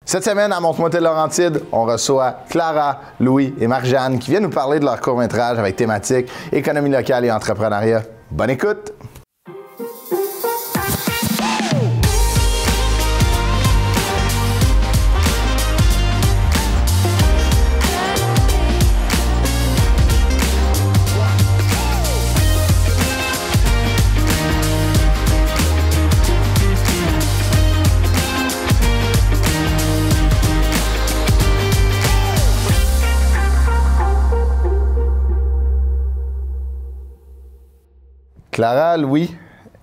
Cette semaine, à Monte-Motel-Laurentide, on reçoit Clara, Louis et Marc-Jeanne qui viennent nous parler de leur court-métrage avec thématique économie locale et entrepreneuriat. Bonne écoute! Clara, Louis,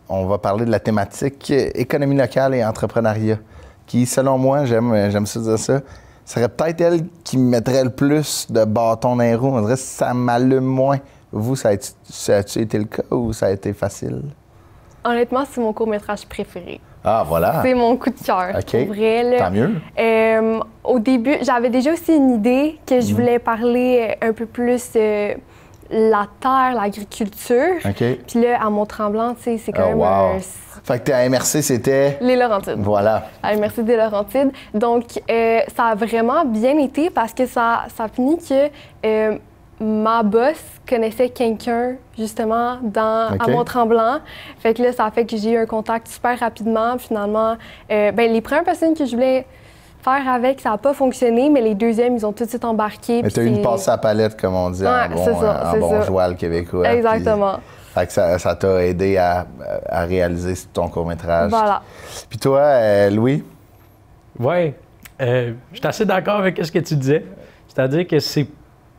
on va parler de la thématique économie locale et entrepreneuriat, qui, selon moi, j'aime ça dire ça, serait peut-être elle qui me mettrait le plus de bâtons dans les roues. On dirait que ça m'allume moins. Vous, ça a-tu été le cas ou ça a été facile? Honnêtement, c'est mon court-métrage préféré. Ah, voilà! C'est mon coup de cœur, OK. pour vrai. Là. Tant mieux. Au début, j'avais déjà aussi une idée que je voulais parler un peu plus la terre, l'agriculture. OK. Puis là, à Mont-Tremblant, tu sais, c'est quand même wow. Fait que à MRC, c'était... Les Laurentides. Voilà. À MRC des Laurentides. Donc, ça a vraiment bien été parce que ça a fini que ma boss connaissait quelqu'un, justement, à Mont-Tremblant. Fait que là, ça a fait que j'ai eu un contact super rapidement. Finalement, les premières personnes que je voulais faire avec, ça n'a pas fonctionné, mais les deuxièmes, ils ont tout de suite embarqué. Mais tu as eu une passe à la palette, comme on dit, en bon joual québécois. Exactement. Fait que ça t'a aidé à réaliser ton court-métrage. Voilà. Puis toi, Louis? Oui, je suis assez d'accord avec ce que tu disais. C'est-à-dire que c'est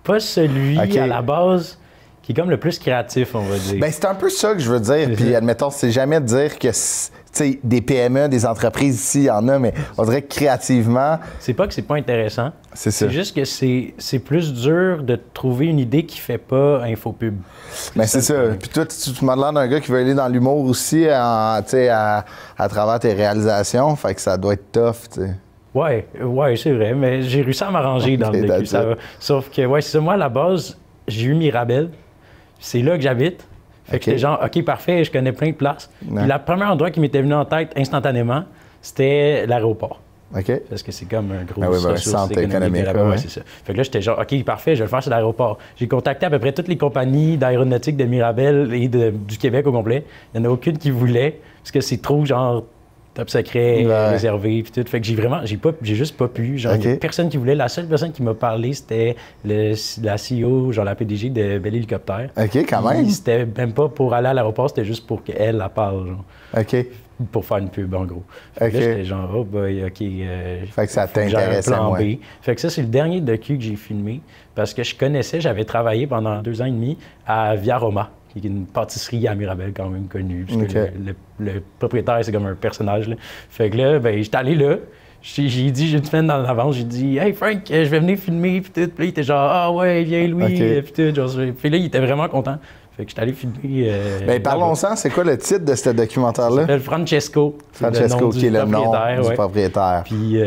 pas celui, à la base, qui est comme le plus créatif, on va dire. Bien, c'est un peu ça que je veux dire. Puis, admettons, c'est jamais de dire que, tu sais, des PME, des entreprises ici, il y en a, mais on dirait que créativement... C'est pas que c'est pas intéressant. C'est ça. C'est juste que c'est plus dur de trouver une idée qui fait pas infopub. Mais c'est ça. Puis toi, tu m'as l'air d'un gars qui veut aller dans l'humour aussi, à travers tes réalisations. Fait que ça doit être tough, tu sais. Ouais, c'est vrai. Mais j'ai réussi à m'arranger dans le vécu. Sauf que, c'est ça. Moi, à la base, j'ai eu Mirabel. C'est là que j'habite. Fait que j'étais genre, OK, parfait, je connais plein de places. Puis le premier endroit qui m'était venu en tête instantanément, c'était l'aéroport. Parce que c'est comme un gros centre économique. C'est ça. Fait que là, j'étais genre, OK, parfait, je vais le faire sur l'aéroport. J'ai contacté à peu près toutes les compagnies d'aéronautique de Mirabel et du Québec au complet. Il n'y en a aucune qui voulait, parce que c'est trop genre top secret, réservé, puis tout. Fait que j'ai juste pas pu. Genre, il y a personne qui voulait. La seule personne qui m'a parlé, c'était la CEO, genre la PDG de Bell Hélicoptère. OK, quand même. C'était même pas pour aller à l'aéroport, c'était juste pour qu'elle la parle, genre. OK. Pour faire une pub, en gros. Fait que là, j'étais genre, oh boy, OK. Fait que ça t'intéresse à moi. Fait que ça, c'est le dernier docu que j'ai filmé, parce que j'avais travaillé pendant 2 ans et demi à Via Roma, qui est une pâtisserie à Mirabel quand même connue. Parce que le propriétaire, c'est comme un personnage. Là. Fait que là, j'étais allé là. J'ai dit, j'ai une semaine dans l'avance, j'ai dit, hey Frank, je vais venir filmer. Puis tout. Puis là, il était genre, ah ouais, viens Louis. Puis tout. Genre, puis là, il était vraiment content. Fait que j'étais allé filmer. Mais parlons-en, c'est quoi le titre de ce documentaire-là? Ça s'appelle Francesco. Francesco, qui est le nom du propriétaire. Puis,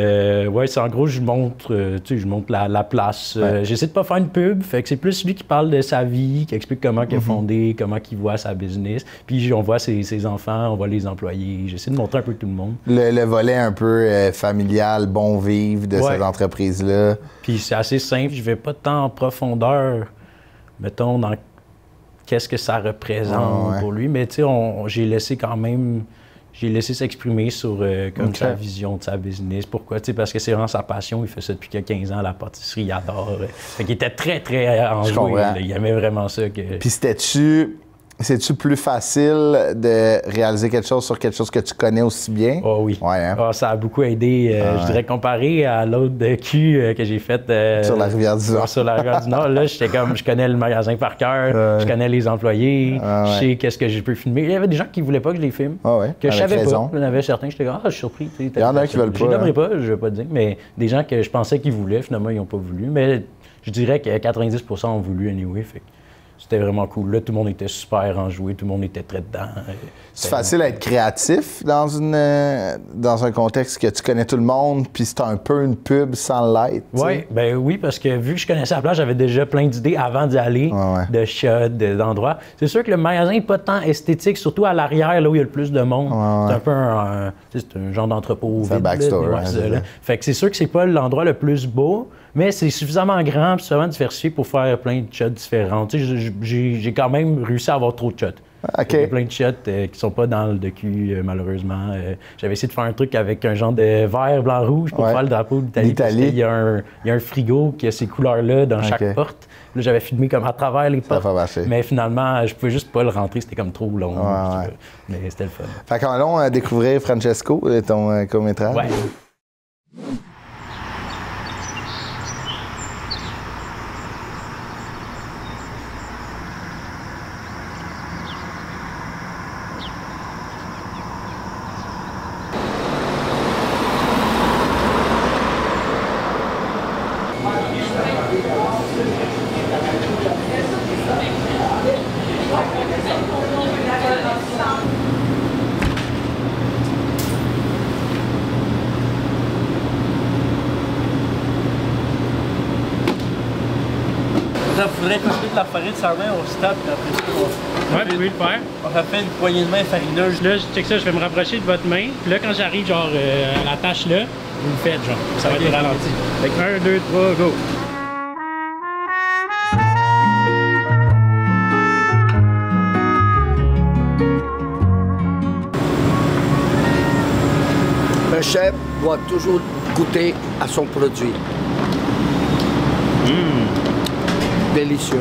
c'est en gros, je montre la place. J'essaie de pas faire une pub, fait que c'est plus lui qui parle de sa vie, qui explique comment il a fondé, comment il voit sa business. Puis, on voit ses enfants, on voit les employés. J'essaie de montrer un peu tout le monde. Le volet un peu familial, bon vivre de cette entreprise-là. Puis, c'est assez simple. Je vais pas tant en profondeur, mettons, dans qu'est-ce que ça représente pour lui. Mais tu sais, j'ai laissé s'exprimer sur comme sa vision de sa business. Pourquoi? Tu sais, parce que c'est vraiment sa passion. Il fait ça depuis 15 ans, la pâtisserie, il adore. Fait qu'il était très, très enjoué. Il aimait vraiment ça. Puis c'est-tu plus facile de réaliser quelque chose sur quelque chose que tu connais aussi bien? Oh oui. Ça a beaucoup aidé. Je dirais comparé à l'autre docu que j'ai fait sur la Rivière-du-Nord. Sur la Rivière-du-Nord, là, j'étais comme, je connais le magasin par cœur, je connais les employés, je sais qu'est-ce que je peux filmer. Il y avait des gens qui voulaient pas que je les filme, que je savais pas. Il y en avait certains, j'étais comme, je suis surpris. Il y en a qui veulent pas. Je n'aimerais pas, je vais pas te dire, mais des gens que je pensais qu'ils voulaient, finalement, ils n'ont pas voulu. Mais je dirais que 90% ont voulu anyway. Fait c'était vraiment cool. Là, tout le monde était super enjoué, tout le monde était très dedans. C'est facile à être créatif dans un contexte que tu connais tout le monde, puis c'est un peu une pub sans l'être. Oui, parce que vu que je connaissais la place, j'avais déjà plein d'idées avant d'y aller, de shots, d'endroits. C'est sûr que le magasin n'est pas tant esthétique, surtout à l'arrière, là où il y a le plus de monde. C'est un peu un genre d'entrepôt vide. Backstore. Fait que c'est sûr que c'est pas l'endroit le plus beau, mais c'est suffisamment grand et suffisamment diversifié pour faire plein de shots différents. J'ai quand même réussi à avoir trop de shots. Okay. Il y a plein de shots qui sont pas dans le docu, malheureusement. J'avais essayé de faire un truc avec un genre de vert, blanc, rouge pour faire le drapeau d'Italie. Il y a un frigo qui a ces couleurs-là dans chaque porte. Là, j'avais filmé comme à travers les portes. Mais finalement, je pouvais juste pas le rentrer. C'était comme trop long. Mais c'était le fun. Fait qu'on allons découvrir Francesco, ton court-métrage. Ouais. Il faudrait couper de la farine sans main, on se tape, puis après ça, vous pouvez le faire. On fait une poignée de main farineuse. Là, je check ça, je vais me rapprocher de votre main. Puis là, quand j'arrive, genre, à la tâche là, vous le faites, genre. Ça va être ralenti. Fait que 1, 2, 3, go! Un chef doit toujours goûter à son produit. Délicieux.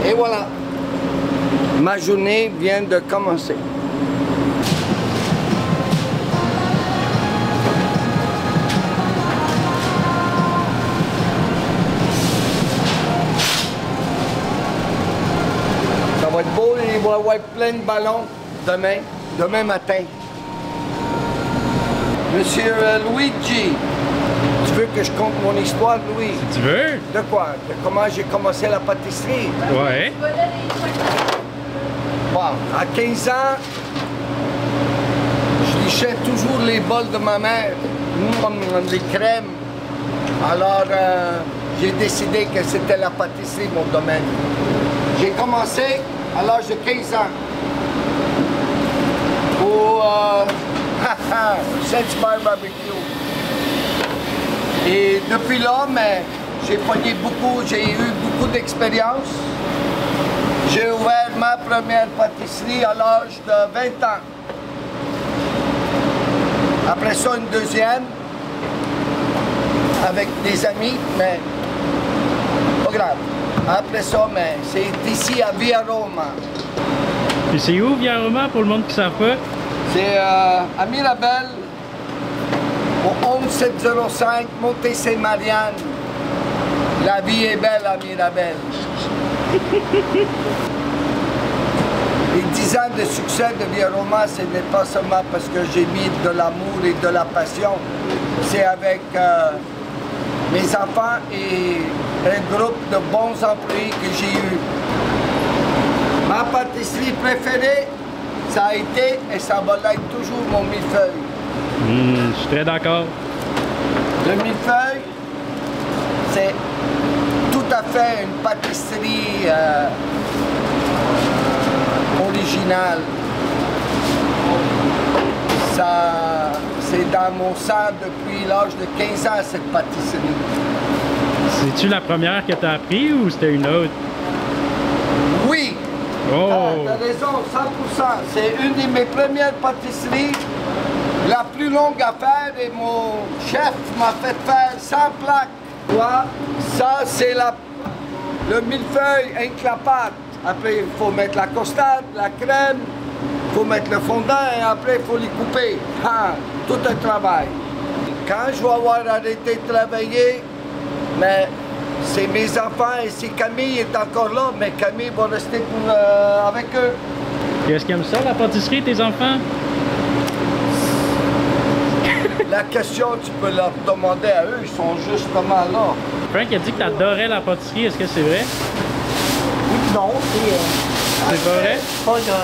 Et voilà, ma journée vient de commencer. Ça va être beau, il va y avoir plein de ballons demain matin. Monsieur Luigi, tu veux que je compte mon histoire, Louis? Si tu veux. De quoi? De comment j'ai commencé la pâtisserie? Ouais. Bon, à 15 ans, je lichais toujours les bols de ma mère, les crèmes. Alors, j'ai décidé que c'était la pâtisserie, mon domaine. J'ai commencé à l'âge de 15 ans. Saint-Hubert Barbecue. Et depuis là, j'ai eu beaucoup d'expérience. J'ai ouvert ma première pâtisserie à l'âge de 20 ans. Après ça, une deuxième, avec des amis, mais pas grave. Après ça, c'est ici à Via Roma. Puis c'est où Via Roma pour le monde qui ne savent pas? C'est à Mirabel, au 11705, Montée Saint-Marianne. La vie est belle à Mirabel. Les 10 ans de succès de Via Roma, ce n'est pas seulement parce que j'ai mis de l'amour et de la passion. C'est avec mes enfants et un groupe de bons employés que j'ai eu. Ma pâtisserie préférée, ça a été et ça va être toujours mon millefeuille. Je suis très d'accord. Le millefeuille, c'est tout à fait une pâtisserie originale. C'est dans mon sang depuis l'âge de 15 ans, cette pâtisserie. C'est-tu la première que tu as appris ou c'était une autre? Oui! Oh. T'as raison, 100%. C'est une de mes premières pâtisseries, la plus longue à faire, et mon chef m'a fait faire 100 plaques. Voilà. Ça, c'est le millefeuille avec la pâte. Après, il faut mettre la costade, la crème, il faut mettre le fondant et après, il faut les couper. Tout un travail. Quand je vais avoir arrêté de travailler, mais c'est mes enfants et si Camille est encore là, mais Camille va rester avec eux. Est-ce qu'ils aiment ça, la pâtisserie, tes enfants? la question, tu peux leur demander à eux, ils sont justement là. Frank a dit que tu adorais la pâtisserie, est-ce que c'est vrai? Non, C'est pas vrai? pas que...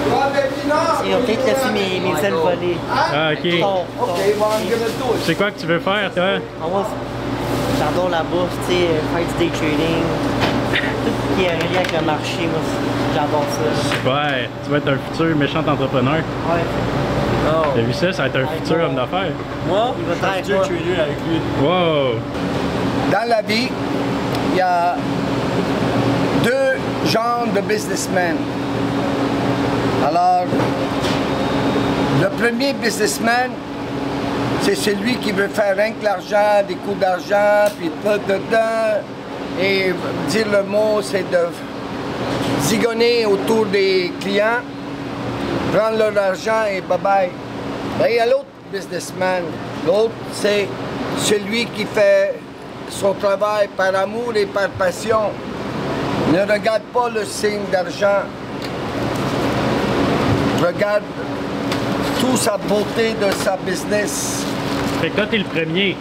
Et on peut-être laisser mes ailes voler. Ah, OK. OK, well, I'm gonna do it. C'est quoi que tu veux faire, toi? J'adore la bourse, tu sais, faire du day trading. Tout ce qui est relié avec le marché, moi, j'adore ça. Super! Tu vas être un futur méchant entrepreneur. Ouais. T'as vu ça? Ça va être un futur homme d'affaires. Moi, Il va je suis faire trader avec lui. Wow! Dans la vie, il y a deux genres de businessmen. Alors, le premier businessman, c'est celui qui veut faire rien que l'argent, des coups d'argent, puis tout dedans. Et dire le mot, c'est de zigonner autour des clients, prendre leur argent et bye-bye. Ben, il y a l'autre businessman. L'autre, c'est celui qui fait son travail par amour et par passion. Ne regarde pas le signe d'argent. Regarde toute sa beauté de sa business. Fait que toi, t'es le premier.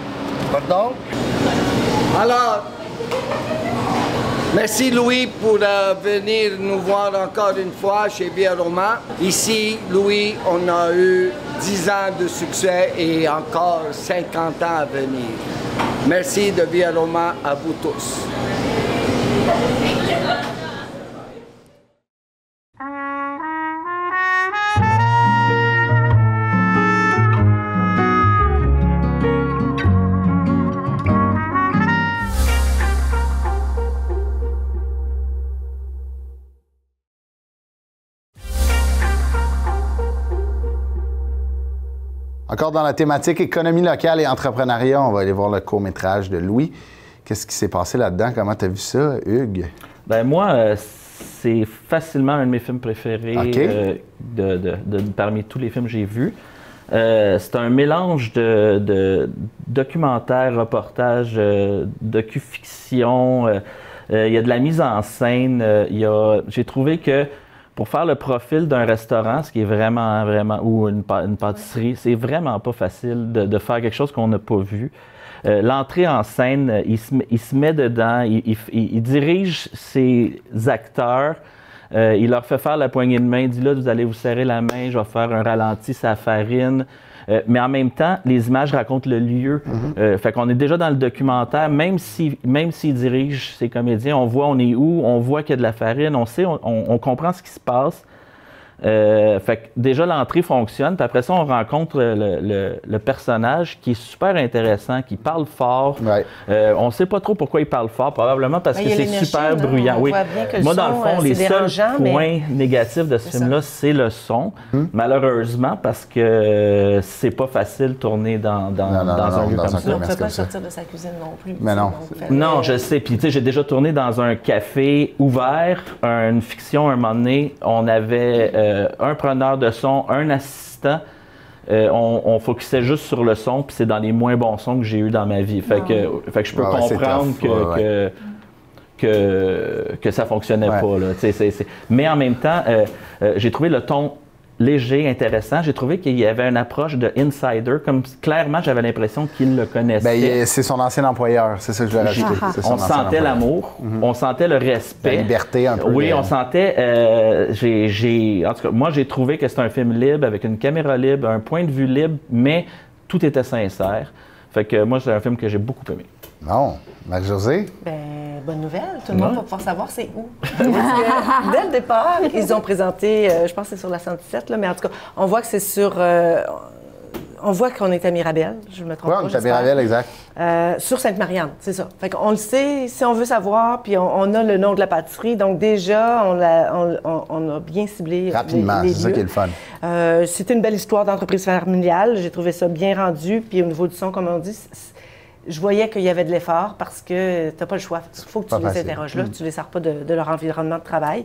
Pardon? Alors, merci Louis pour venir nous voir encore une fois chez Via Roma. Ici, Louis, on a eu 10 ans de succès et encore 50 ans à venir. Merci de Via Roma à vous tous. Encore dans la thématique économie locale et entrepreneuriat, on va aller voir le court-métrage de Louis. Qu'est-ce qui s'est passé là-dedans? Comment tu as vu ça, Hugues? Ben moi, c'est facilement un de mes films préférés OK. Parmi tous les films que j'ai vus. C'est un mélange de documentaire, reportage, docu-fiction. Il y a de la mise en scène. J'ai trouvé que pour faire le profil d'un restaurant, ce qui est vraiment, ou une pâtisserie, c'est vraiment pas facile de faire quelque chose qu'on n'a pas vu. L'entrée en scène, il se met dedans, il dirige ses acteurs, il leur fait faire la poignée de main, il dit là, vous allez vous serrer la main, je vais faire un ralenti, sa farine. Mais en même temps, les images racontent le lieu. Fait qu'on est déjà dans le documentaire, même s'il dirige ses comédiens, on voit on est où, on voit qu'il y a de la farine, on sait, on comprend ce qui se passe. Fait que déjà l'entrée fonctionne, puis après ça on rencontre le personnage qui est super intéressant, qui parle fort. Ouais. On sait pas trop pourquoi il parle fort, probablement parce que c'est super bruyant. Oui. Moi dans le fond, les seuls points négatifs de ce film-là, c'est le son. Malheureusement, parce que c'est pas facile de tourner dans un lieu comme ça. On ne peut pas sortir de sa cuisine non plus. Mais non. Non, je sais. Puis tu sais, j'ai déjà tourné dans un café ouvert, une fiction, un moment donné. On avait un preneur de son, un assistant. On focusait juste sur le son, puis c'est dans les moins bons sons que j'ai eu dans ma vie. Fait que je peux comprendre que ça fonctionnait pas. Là. Mais en même temps, j'ai trouvé le ton léger, intéressant. J'ai trouvé qu'il y avait une approche de insider, comme clairement j'avais l'impression qu'il le connaissait. Ben, c'est son ancien employeur, c'est ça que je voulais rajouter. On sentait l'amour, on sentait le respect. La liberté un peu. Oui, on sentait... en tout cas, moi j'ai trouvé que c'était un film libre, avec une caméra libre, un point de vue libre, mais tout était sincère. Fait que moi, c'est un film que j'ai beaucoup aimé. Non. Marie-Josée? Ben, bonne nouvelle. Tout le monde va pouvoir savoir c'est où. Parce que, dès le départ, ils ont présenté, je pense que c'est sur la 117, là, mais en tout cas, on voit que c'est sur... on voit qu'on est à Mirabel, je me trompe pas. Oui, on est à Mirabel, exact. Sur Sainte-Marianne, c'est ça. Fait qu'on le sait, si on veut savoir, puis on a le nom de la pâtisserie, donc déjà, on a bien ciblé rapidement, les c'est ça qui est le fun. C'était une belle histoire d'entreprise familiale. J'ai trouvé ça bien rendu, puis au niveau du son, comme on dit, je voyais qu'il y avait de l'effort parce que tu n'as pas le choix. Il faut que tu les interroges là, tu ne les sors pas de leur environnement de travail.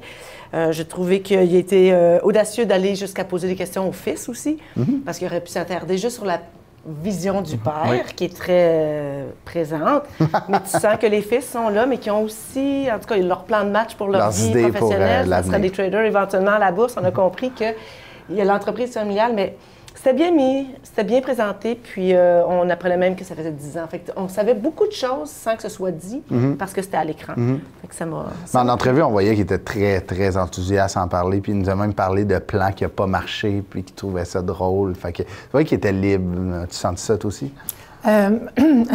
J'ai trouvé qu'il était audacieux d'aller jusqu'à poser des questions au fils aussi, parce qu'il aurait pu s'attarder juste sur la vision du père, qui est très présente. Mais tu sens que les fils sont là, mais qui ont aussi, en tout cas, leur plan de match pour leur vie professionnelle. Ça serait des traders éventuellement à la bourse. On a compris qu'il y a l'entreprise familiale, mais C'était bien mis, c'était bien présenté, puis on apprenait même que ça faisait 10 ans. Fait on savait beaucoup de choses sans que ce soit dit, parce que c'était à l'écran. Fait que ça m'a... En entrevue, on voyait qu'il était très, très enthousiaste à en parler, puis il nous a même parlé de plans qui n'ont pas marché, puis qu'il trouvait ça drôle. Fait que, tu vois qu'il était libre. Tu sens ça, toi aussi? Un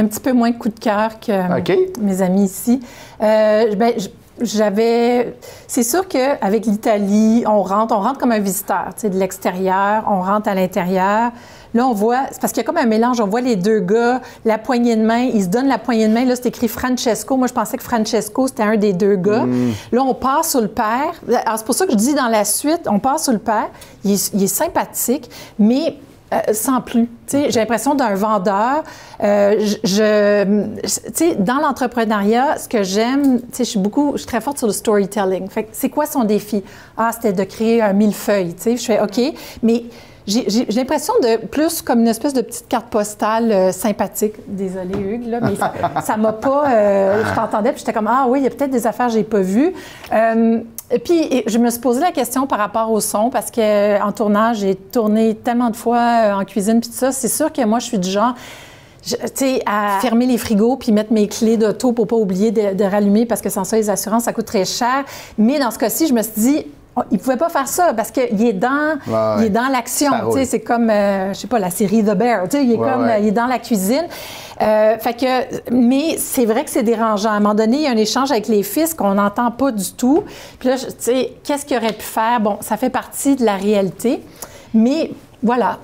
petit peu moins de coup de cœur que mes amis ici. C'est sûr qu'avec l'Italie, on rentre comme un visiteur, tu sais, de l'extérieur, on rentre à l'intérieur. Là, on voit, c'est parce qu'il y a comme un mélange, on voit les deux gars, la poignée de main, ils se donnent la poignée de main. Là, c'est écrit Francesco. Moi, je pensais que Francesco, c'était un des deux gars. Là, on part sur le père. Alors, c'est pour ça que je dis dans la suite, on part sur le père. Il est sympathique, mais... sans plus. J'ai l'impression d'un vendeur. Dans l'entrepreneuriat, ce que j'aime, je suis très forte sur le storytelling. Fait que c'est quoi son défi? Ah, c'était de créer un millefeuille. Je fais OK, mais j'ai l'impression de plus comme une espèce de petite carte postale sympathique. Désolée, Hugues, là, mais ça m'a pas... je t'entendais, puis j'étais comme, ah oui, il y a peut-être des affaires que j'ai pas vues. Et puis, je me suis posé la question par rapport au son, parce qu'en tournage, j'ai tourné tellement de fois en cuisine, puis tout ça. C'est sûr que moi, je suis du genre, à fermer les frigos puis mettre mes clés d'auto pour pas oublier de rallumer, parce que sans ça, les assurances, ça coûte très cher. Mais dans ce cas-ci, je me suis dit, il pouvait pas faire ça parce qu'il est dans, il est dans l'action. C'est comme, je sais pas, la série The Bear. Il est dans la cuisine. Mais c'est vrai que c'est dérangeant. À un moment donné, il y a un échange avec les fils qu'on n'entend pas du tout. Puis là, qu'est-ce qu'il aurait pu faire? Bon, ça fait partie de la réalité. Mais voilà.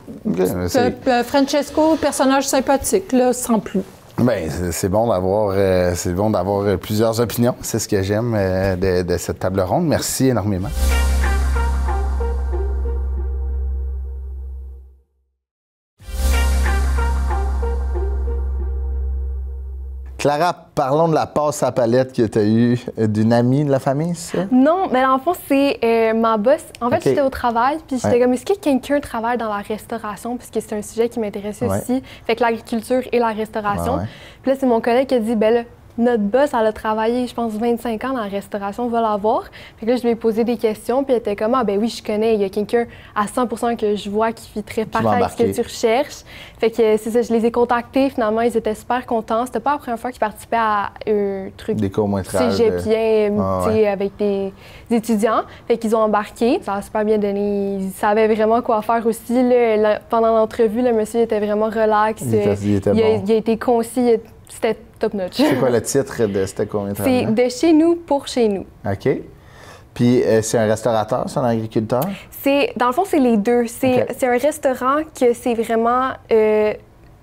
Francesco, personnage sympathique, là, sans plus. Bien, c'est bon d'avoir plusieurs opinions. C'est ce que j'aime de cette table ronde. Merci énormément. Clara, parlons de la passe à palette que tu as eue d'une amie de la famille, c'est ça? Non, mais dans le fond, c'est ma boss. En fait, j'étais au travail, puis j'étais comme, est-ce que quelqu'un travaille dans la restauration? Parce que c'est un sujet qui m'intéressait aussi. Fait que l'agriculture et la restauration. Puis là, c'est mon collègue qui a dit, ben là, notre boss, elle a travaillé, je pense, 25 ans dans la restauration, va la voir. Fait que là, je lui ai posé des questions, puis elle était comme, ah, ben oui, je connais, il y a quelqu'un à 100% que je vois qui fit très parfait avec ce que tu recherches. Fait que c'est ça, je les ai contactés, finalement, ils étaient super contents. C'était pas la première fois qu'ils participaient à un truc cégepien, avec des étudiants. Fait qu'ils ont embarqué. Ça a super bien donné. Ils savaient vraiment quoi faire aussi. Là, pendant l'entrevue, le monsieur était vraiment relax. Il a été concis. C'était top notch. C'est quoi le titre de C'était combien de temps? C'est De chez nous pour chez nous. OK. Puis c'est un restaurateur, c'est un agriculteur? Dans le fond, c'est les deux. C'est un restaurant que c'est vraiment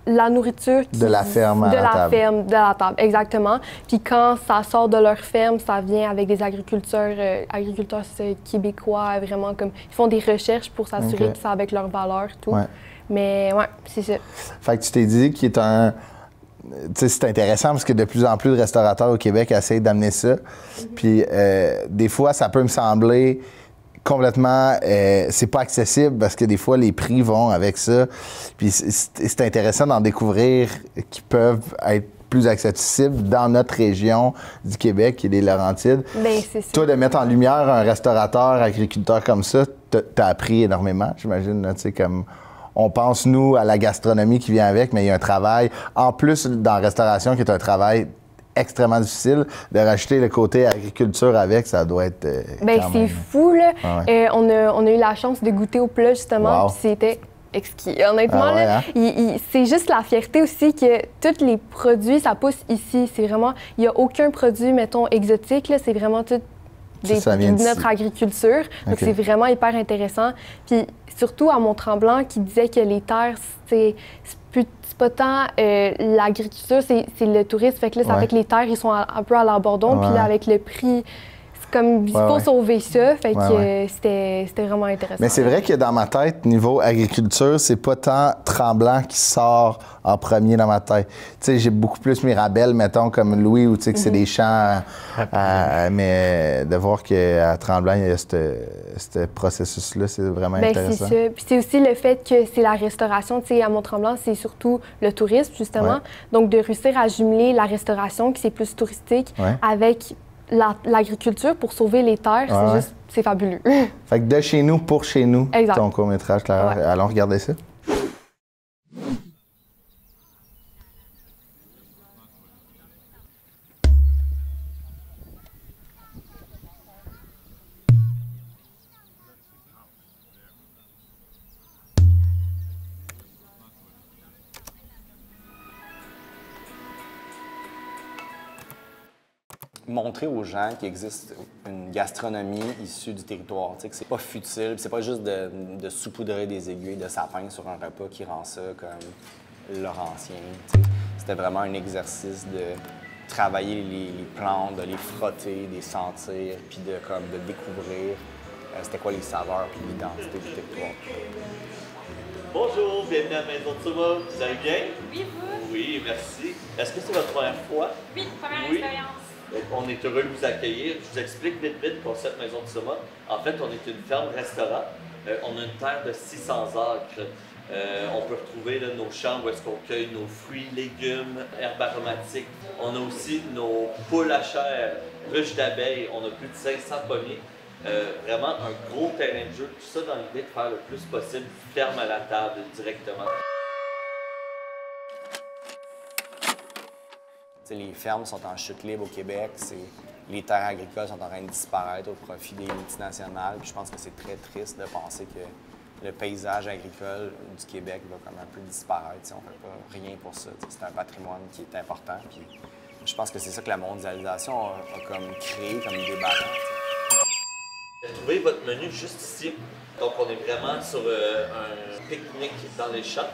la nourriture de la ferme à la table. De la table, exactement. Puis quand ça sort de leur ferme, ça vient avec des agriculteurs québécois, vraiment comme ils font des recherches pour s'assurer que c'est avec leurs valeurs et tout. Mais ouais, c'est ça. Fait que tu t'es dit qu'il est un... Tu sais, c'est intéressant parce que de plus en plus de restaurateurs au Québec essayent d'amener ça. Puis des fois, ça peut me sembler complètement... c'est pas accessible parce que des fois, les prix vont avec ça. Puis c'est intéressant d'en découvrir qui peuvent être plus accessibles dans notre région du Québec, qui est les Laurentides. Bien, c'est ça. Toi, de mettre en lumière un restaurateur, agriculteur comme ça, t'as appris énormément, j'imagine, tu sais, comme... On pense, nous, à la gastronomie qui vient avec, mais il y a un travail, en plus dans la restauration, qui est un travail extrêmement difficile, de rajouter le côté agriculture avec, ça doit être bien, c'est fou, là. On a eu la chance de goûter au plat, justement, puis c'était exquis. Honnêtement, c'est juste la fierté aussi que tous les produits, ça pousse ici. C'est vraiment... Il n'y a aucun produit, mettons, exotique, là. C'est vraiment tout de notre agriculture. Donc, c'est vraiment hyper intéressant. Puis, surtout à Mont-Tremblant, qui disait que les terres, c'est pas tant l'agriculture, c'est le tourisme. Fait que là, ça fait que les terres, ils sont un peu à l'abandon. Puis là, avec le prix, c'est comme, il faut sauver ça. Fait que c'était vraiment intéressant. Mais c'est vrai que dans ma tête, niveau agriculture, c'est pas tant Tremblant qui sort en premier dans ma tête. Tu sais, j'ai beaucoup plus Mirabel, mettons, comme Louis, où tu sais que c'est des champs, mais de voir qu'à Tremblant, il y a ce processus-là, c'est vraiment intéressant. C'est ça. Puis c'est aussi le fait que c'est la restauration. Tu sais, à Mont-Tremblant, c'est surtout le tourisme, justement. Donc, de réussir à jumeler la restauration, qui c'est plus touristique, avec l'agriculture pour sauver les terres, c'est fabuleux. Fait que de chez nous pour chez nous, exact. Ton court-métrage, Clara. Ouais. Allons regarder ça. Montrer aux gens qu'il existe une gastronomie issue du territoire, que c'est pas futile, c'est pas juste de saupoudrer des aiguilles de sapin sur un repas qui rend ça comme laurentien. C'était vraiment un exercice de travailler les plantes, de les frotter, de les sentir, puis de découvrir c'était quoi les saveurs puis l'identité du territoire. Bonjour, bienvenue à la Maison de Soma. Vous allez bien? Oui, vous? Oui, merci. Est-ce que c'est votre première fois? Oui, première expérience. On est heureux de vous accueillir. Je vous explique vite le concept Maison de Soma. En fait, on est une ferme-restaurant. On a une terre de 600 acres. On peut retrouver là, nos champs où est-ce qu'on cueille nos fruits, légumes, herbes aromatiques. On a aussi nos poules à chair, ruches d'abeilles. On a plus de 500 pommiers. Vraiment un gros terrain de jeu. Tout ça dans l'idée de faire le plus possible ferme à la table directement. Les fermes sont en chute libre au Québec. Les terres agricoles sont en train de disparaître au profit des multinationales. Puis je pense que c'est très triste de penser que le paysage agricole du Québec va comme un peu disparaître. On ne fait pas rien pour ça. C'est un patrimoine qui est important. Puis je pense que c'est ça que la mondialisation a comme créé comme débat. Vous trouvez votre menu juste ici. Donc on est vraiment sur un pique-nique dans les champs.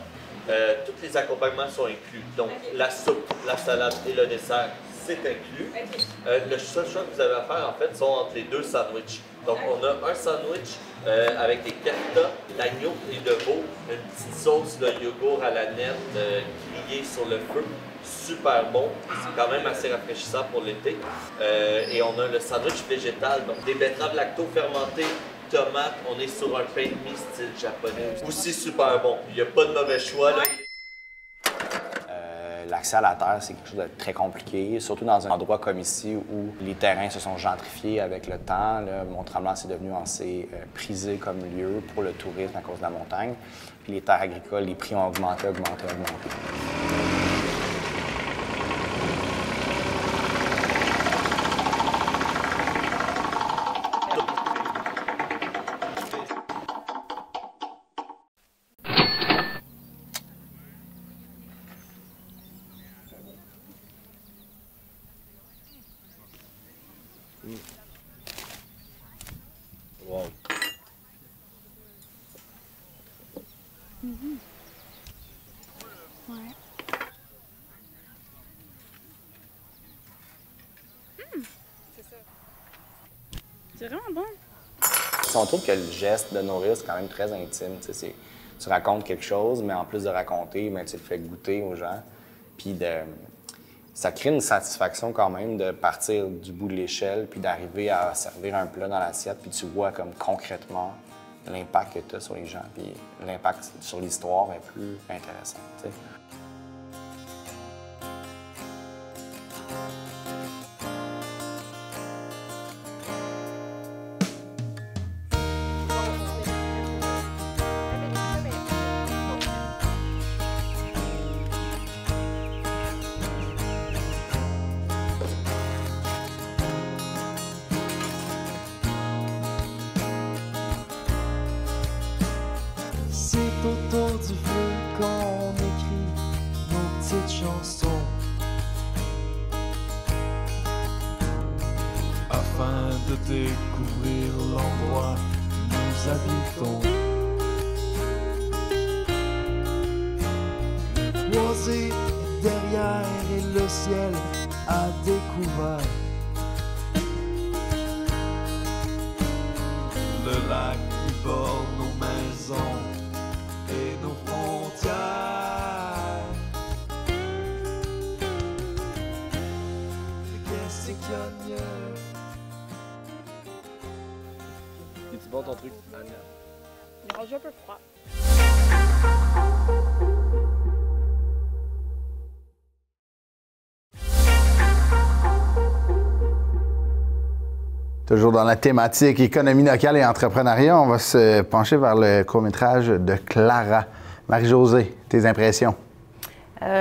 Tous les accompagnements sont inclus. Donc, la soupe, la salade et le dessert, c'est inclus. Le seul choix que vous avez à faire, en fait, sont entre les deux sandwichs. Donc, on a un sandwich avec des kefta, l'agneau et le veau, une petite sauce de yogourt à la nette grillée sur le feu. Super bon. C'est quand même assez rafraîchissant pour l'été. Et on a le sandwich végétal, donc des betteraves lacto-fermentées, tomates, on est sur un pain de mie style japonais. Aussi super bon. Il n'y a pas de mauvais choix. Là. L'accès à la terre, c'est quelque chose de très compliqué, surtout dans un endroit comme ici où les terrains se sont gentrifiés avec le temps. Mont-Tremblant, c'est devenu assez prisé comme lieu pour le tourisme à cause de la montagne. Puis les terres agricoles, les prix ont augmenté. Wow. Ouais. C'est ça. C'est vraiment bon. On trouve que le geste de nourrir, c'est quand même très intime. Tu racontes quelque chose, mais en plus de raconter, tu le fais goûter aux gens. Puis ça crée une satisfaction quand même de partir du bout de l'échelle puis d'arriver à servir un plat dans l'assiette. Puis tu vois comme concrètement l'impact que tu as sur les gens. Puis l'impact sur l'histoire est plus intéressant. T'sais. Autour du feu qu'on écrit nos petites chansons afin de découvrir l'endroit où nous habitons. Boisé est derrière et le ciel a découvert le lac qui borde nos maisons et nos frontières. Qu'est-ce qu'il y a de mieux? C'est-tu bon ton truc? Il est rendu un peu froid. Toujours dans la thématique économie locale et entrepreneuriat, on va se pencher vers le court-métrage de Clara. Marie-Josée, tes impressions?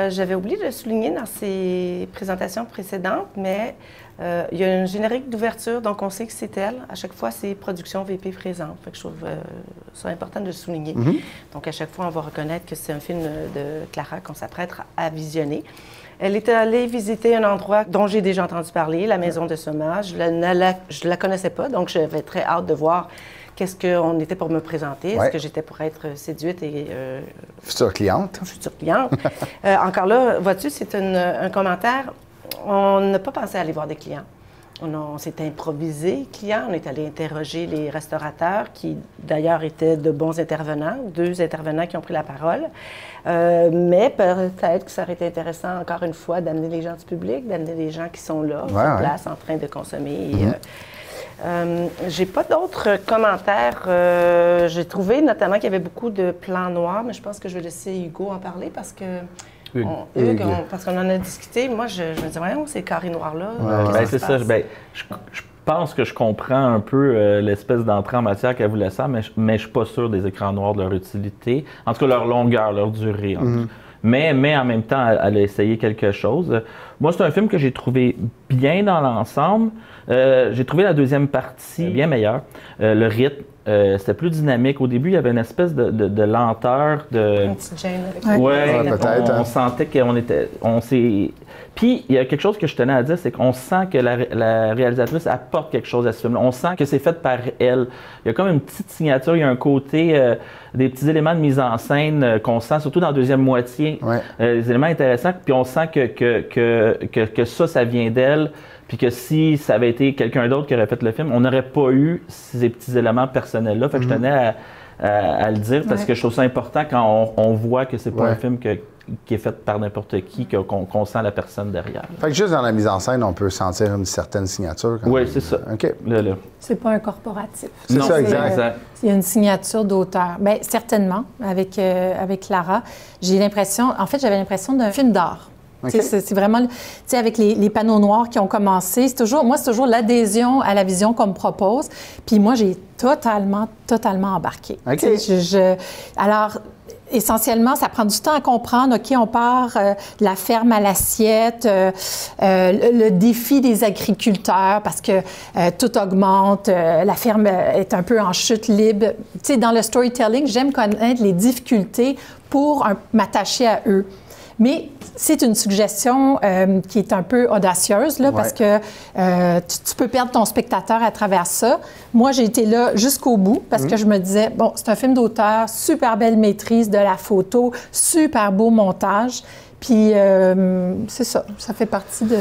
J'avais oublié de le souligner dans ses présentations précédentes, mais il y a une générique d'ouverture, donc on sait que c'est elle. À chaque fois, c'est production VP présente. Fait que je trouve ça important de le souligner. Donc, à chaque fois, on va reconnaître que c'est un film de Clara qu'on s'apprête à visionner. Elle est allée visiter un endroit dont j'ai déjà entendu parler, la Maison de Soma. Je ne la connaissais pas, donc j'avais très hâte de voir qu'est-ce qu'on était pour me présenter. Est-ce que j'étais pour être séduite et... future cliente. Future cliente. Encore là, vois-tu, c'est un commentaire. On n'a pas pensé à aller voir des clients. On s'est improvisé clients. On est allé interroger les restaurateurs qui, d'ailleurs, étaient de bons intervenants, 2 intervenants qui ont pris la parole. Mais peut-être que ça aurait été intéressant, encore une fois, d'amener les gens du public, d'amener les gens qui sont là, sur place, en train de consommer. J'ai pas d'autres commentaires. J'ai trouvé notamment qu'il y avait beaucoup de plans noirs, mais je pense que je vais laisser Hugo en parler parce que... Hugues, parce qu'on en a discuté. Moi, je me dis, voyons, ces carrés noirs-là. C'est ça. Je pense que je comprends un peu l'espèce d'entrée en matière qu'elle voulait faire, mais je ne suis pas sûr des écrans noirs, de leur utilité. En tout cas, leur longueur, leur durée. Mais en même temps, elle a essayé quelque chose. Moi, c'est un film que j'ai trouvé bien dans l'ensemble. J'ai trouvé la deuxième partie bien meilleure. Le rythme, c'était plus dynamique. Au début, il y avait une espèce de lenteur. Une petite gêne avec peut-être. On sentait qu'on était... Puis, il y a quelque chose que je tenais à dire, c'est qu'on sent que la réalisatrice apporte quelque chose à ce film-là. On sent que c'est fait par elle. Il y a comme une petite signature, il y a un côté, des petits éléments de mise en scène qu'on sent, surtout dans la deuxième moitié. Des éléments intéressants, puis on sent que ça vient d'elle. Puis que si ça avait été quelqu'un d'autre qui aurait fait le film, on n'aurait pas eu ces petits éléments personnels-là. Fait que je tenais à le dire parce que je trouve ça important quand on voit que c'est pas un film qui est fait par n'importe qui, qu'on sent la personne derrière. Fait que juste dans la mise en scène, on peut sentir une certaine signature. Oui, c'est ça. OK. C'est pas un corporatif. C'est ça, exact. Il y a une signature d'auteur. Bien, certainement, avec Clara. J'ai l'impression... En fait, j'avais l'impression d'un film d'art. Okay. C'est vraiment, avec les panneaux noirs qui ont commencé, c'est toujours l'adhésion à la vision qu'on me propose. Puis moi, j'ai totalement embarqué. Okay. Alors, essentiellement, ça prend du temps à comprendre. OK, on part de la ferme à l'assiette, le défi des agriculteurs parce que tout augmente, la ferme est un peu en chute libre. Dans le storytelling, j'aime connaître les difficultés pour m'attacher à eux. Mais c'est une suggestion qui est un peu audacieuse, là, parce que tu peux perdre ton spectateur à travers ça. Moi, j'ai été là jusqu'au bout parce que je me disais, bon, c'est un film d'auteur, super belle maîtrise de la photo, super beau montage. Puis, c'est ça. Ça fait partie de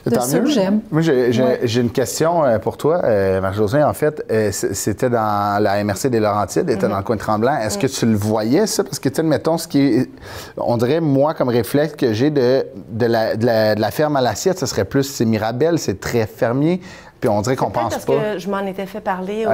ce que j'aime. Moi, j'ai une question pour toi, Marie-Josée. En fait, c'était dans la MRC des Laurentides, était dans le coin de Tremblant. Est-ce que tu le voyais, ça? Parce que, tu sais, mettons, on dirait, moi, comme réflexe que j'ai de la ferme à l'assiette, ce serait plus, c'est Mirabel, c'est très fermier. Puis on dirait qu'on pense parce pas. Que je m'en étais fait parler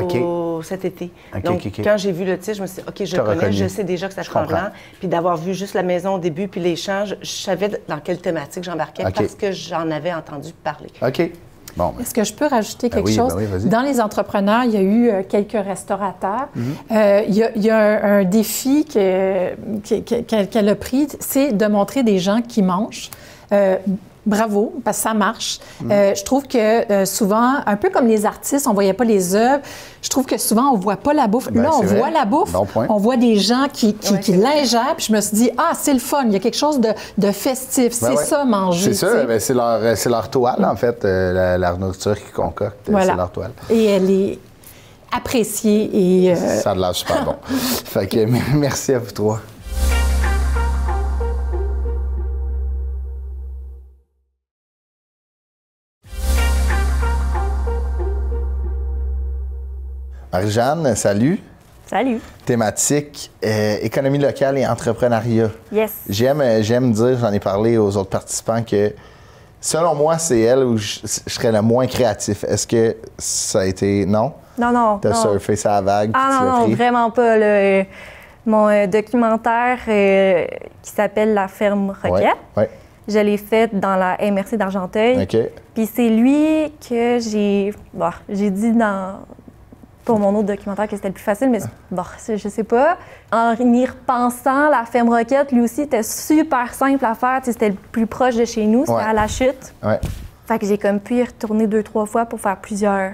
cet été. Donc, quand j'ai vu le titre, je me suis dit, OK, je le connais, je sais déjà que c'est Tremblant. Puis d'avoir vu juste la maison au début, puis l'échange, je savais dans quelle thématique j'embarquais parce que j'en avais entendu parler. OK. Bon, Est-ce que je peux rajouter quelque chose? Dans les entrepreneurs, il y a eu quelques restaurateurs. Il y a un défi qu'elle a pris, c'est de montrer des gens qui mangent. Bravo, parce que ça marche. Je trouve que souvent, un peu comme les artistes, on ne voyait pas les œuvres. Je trouve que souvent, on ne voit pas la bouffe. Là, on voit la bouffe. Bon point. On voit des gens qui l'ingèrent. Puis je me suis dit, c'est le fun. Il y a quelque chose de festif. C'est ça, manger. C'est ça. C'est leur toile, en fait, la nourriture qu'ils concoctent. C'est leur toile. Et elle est appréciée. Et, ça a l'air super bon. Fait que merci à vous trois. Marie-Jeanne, salut. Salut. Thématique économie locale et entrepreneuriat. Yes. J'aime dire, j'en ai parlé aux autres participants, que selon moi, c'est elle où je serais le moins créatif. Est-ce que ça a été... Non? Non. T'as surfé sa vague? Non, vraiment pas. Mon documentaire qui s'appelle La ferme Roquette. Je l'ai fait dans la MRC d'Argenteuil. Puis c'est lui que j'ai dit pour mon autre documentaire que c'était le plus facile, mais je sais pas. En y repensant, la ferme Roquette, lui aussi, était super simple à faire. C'était le plus proche de chez nous, c'était à La Chute. Fait que j'ai comme pu y retourner 2-3 fois pour faire plusieurs